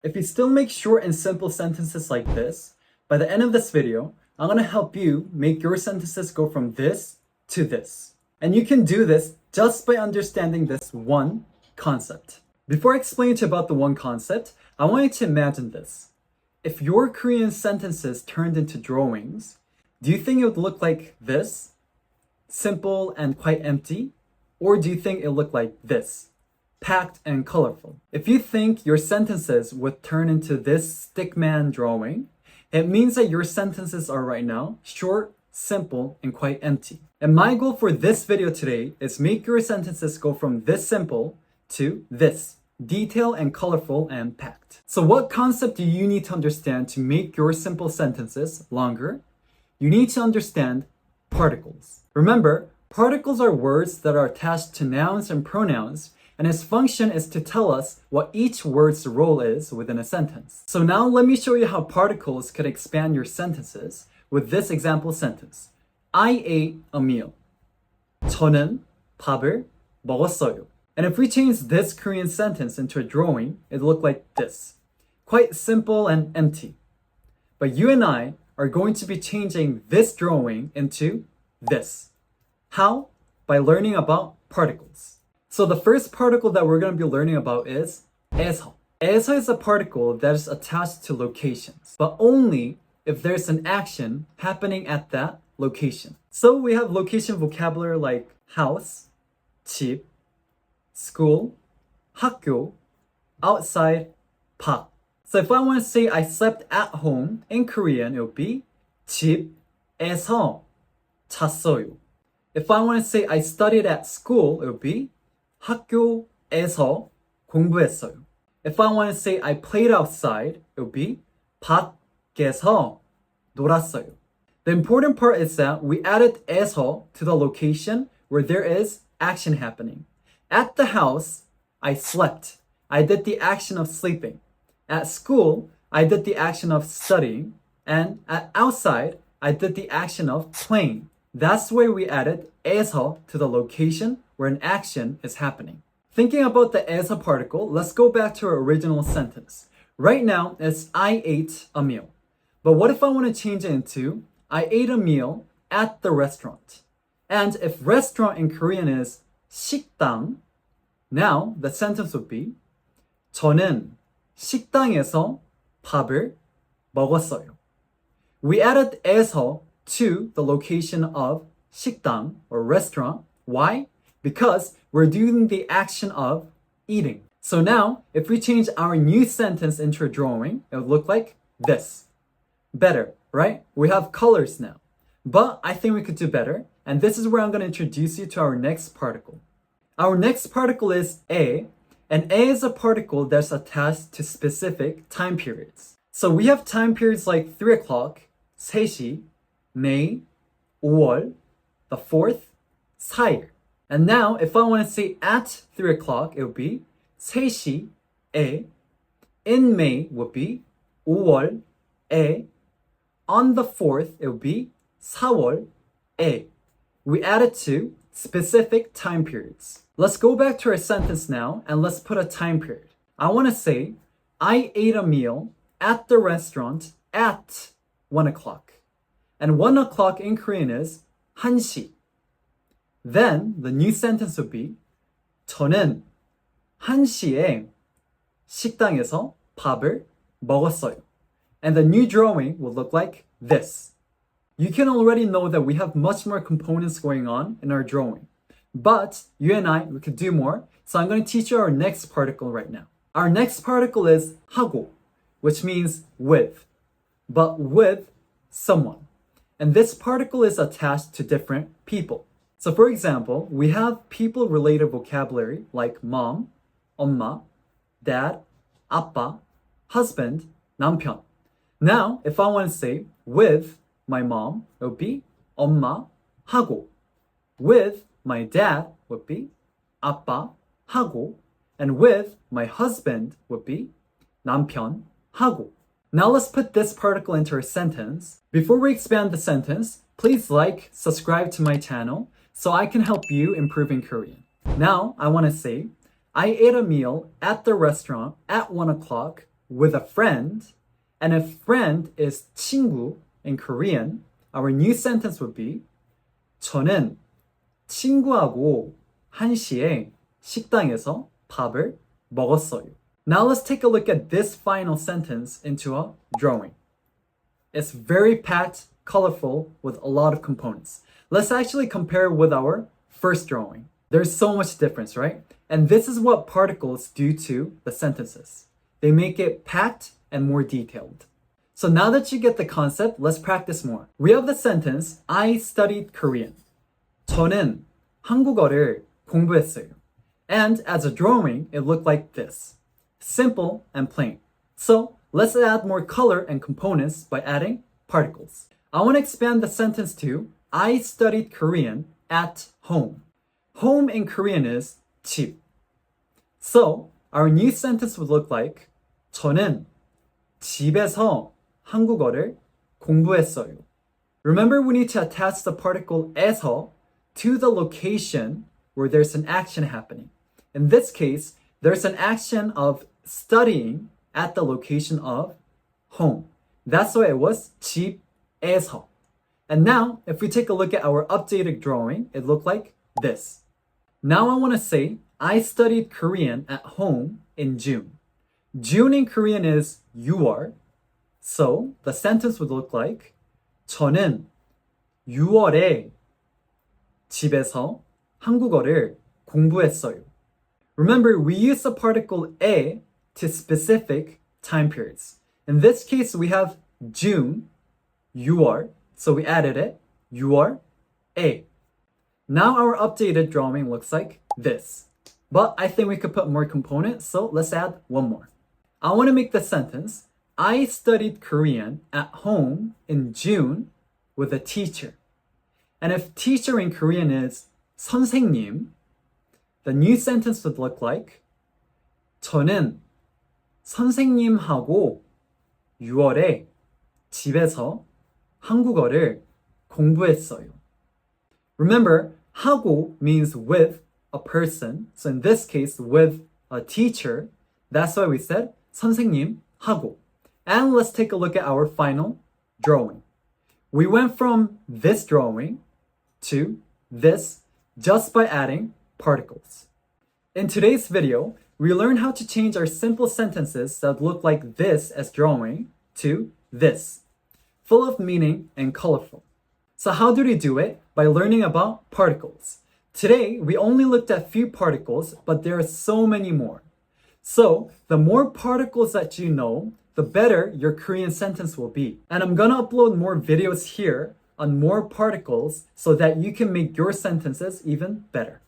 If you still make short and simple sentences like this, by the end of this video, I'm going to help you make your sentences go from this to this. And you can do this just by understanding this one concept. Before I explain to you about the one concept, I want you to imagine this. If your Korean sentences turned into drawings, do you think it would look like this? Simple and quite empty? Or do you think it would look like this? Packed and colorful? If you think your sentences would turn into this stickman drawing, it means that your sentences are right now short, simple, and quite empty. And my goal for this video today is make your sentences go from this simple to this, detailed and colorful and packed. So what concept do you need to understand to make your simple sentences longer? You need to understand particles. Remember, particles are words that are attached to nouns and pronouns, and its function is to tell us what each word's role is within a sentence. So now let me show you how particles could expand your sentences with this example sentence. I ate a meal. 저는 밥을 먹었어요. And if we change this Korean sentence into a drawing, it'll look like this. Quite simple and empty. But you and I are going to be changing this drawing into this. How? By learning about particles. So the first particle that we're going to be learning about is 에서. 에서 is a particle that is attached to locations, but only if there's an action happening at that location. So we have location vocabulary like house, 집, school, 학교, outside, 밥. So if I want to say I slept at home in Korean, it would be 집에서 잤어요. If I want to say I studied at school, it would be 학교에서 공부했어요. If I want to say I played outside, it would be 밖에서 놀았어요. The important part is that we added 에서 to the location where there is action happening. At the house, I slept. I did the action of sleeping. At school, I did the action of studying. And at outside, I did the action of playing. That's why we added 에서 to the location where an action is happening. Thinking about the 에서 particle, let's go back to our original sentence. Right now, it's I ate a meal. But what if I want to change it into I ate a meal at the restaurant? And if restaurant in Korean is 식당, now the sentence would be 저는 식당에서 밥을 먹었어요. We added 에서 to the location of 식당 or restaurant. Why? Because we're doing the action of eating. So now, if we change our new sentence into a drawing, it would look like this. Better, right? We have colors now. But I think we could do better. And this is where I'm going to introduce you to our next particle. Our next particle is 에. And 에 is a particle that's attached to specific time periods. So we have time periods like 3 o'clock, 3시, May, 5월, the 4th, 4일. And now, if I want to say at 3 o'clock, it would be 3시에. In May would be 5월에. On the 4th, it would be 4월에. We added to specific time periods. Let's go back to our sentence now and let's put a time period. I want to say, I ate a meal at the restaurant at 1 o'clock. And 1 o'clock in Korean is 1시. Then the new sentence would be 저는 1시에 식당에서 밥을 먹었어요. And the new drawing will look like this. You can already know that we have much more components going on in our drawing. But you and I, we could do more. So I'm going to teach you our next particle right now. Our next particle is 하고, which means with, but with someone. And this particle is attached to different people. So for example, we have people-related vocabulary like mom, 엄마, dad, 아빠, husband, 남편. Now, if I want to say with my mom, it would be 엄마하고. With my dad would be 아빠하고. And with my husband would be 남편하고. Now let's put this particle into a sentence. Before we expand the sentence, please like, subscribe to my channel so I can help you improve in Korean. Now I want to say, I ate a meal at the restaurant at 1 o'clock with a friend, and if friend is 친구 in Korean, our new sentence would be 저는 친구하고 1시에 식당에서 밥을 먹었어요. Now let's take a look at this final sentence into a drawing. It's very packed, colorful, with a lot of components. Let's actually compare it with our first drawing. There's so much difference, right? And this is what particles do to the sentences. They make it packed and more detailed. So now that you get the concept, let's practice more. We have the sentence, I studied Korean. 저는 한국어를 공부했어요. And as a drawing, it looked like this. Simple and plain. So let's add more color and components by adding particles. I want to expand the sentence to I studied Korean at home. Home in Korean is 집. So our new sentence would look like 저는 집에서 한국어를 공부했어요. Remember, we need to attach the particle 에서 to the location where there's an action happening. In this case, there's an action of studying at the location of home. That's why it was 집에서. And now, if we take a look at our updated drawing, it looked like this. Now I want to say, I studied Korean at home in June. June in Korean is 6월. So the sentence would look like 저는 6월에 집에서 한국어를 공부했어요. Remember, we use the particle 에 to specific time periods. In this case, we have June, 6월, so we added it, 6월에. Now our updated drawing looks like this. But I think we could put more components, so let's add one more. I want to make the sentence, I studied Korean at home in June with a teacher. And if teacher in Korean is 선생님, the new sentence would look like 저는 선생님하고 6월에 집에서 한국어를 공부했어요. Remember, 하고 means with a person. So in this case, with a teacher. That's why we said 선생님하고. And let's take a look at our final drawing. We went from this drawing to this just by adding particles. In today's video, we learned how to change our simple sentences that look like this as drawing to this, full of meaning and colorful. So how did we do it? By learning about particles. Today, we only looked at few particles, but there are so many more. So the more particles that you know, the better your Korean sentence will be. And I'm gonna upload more videos here on more particles so that you can make your sentences even better.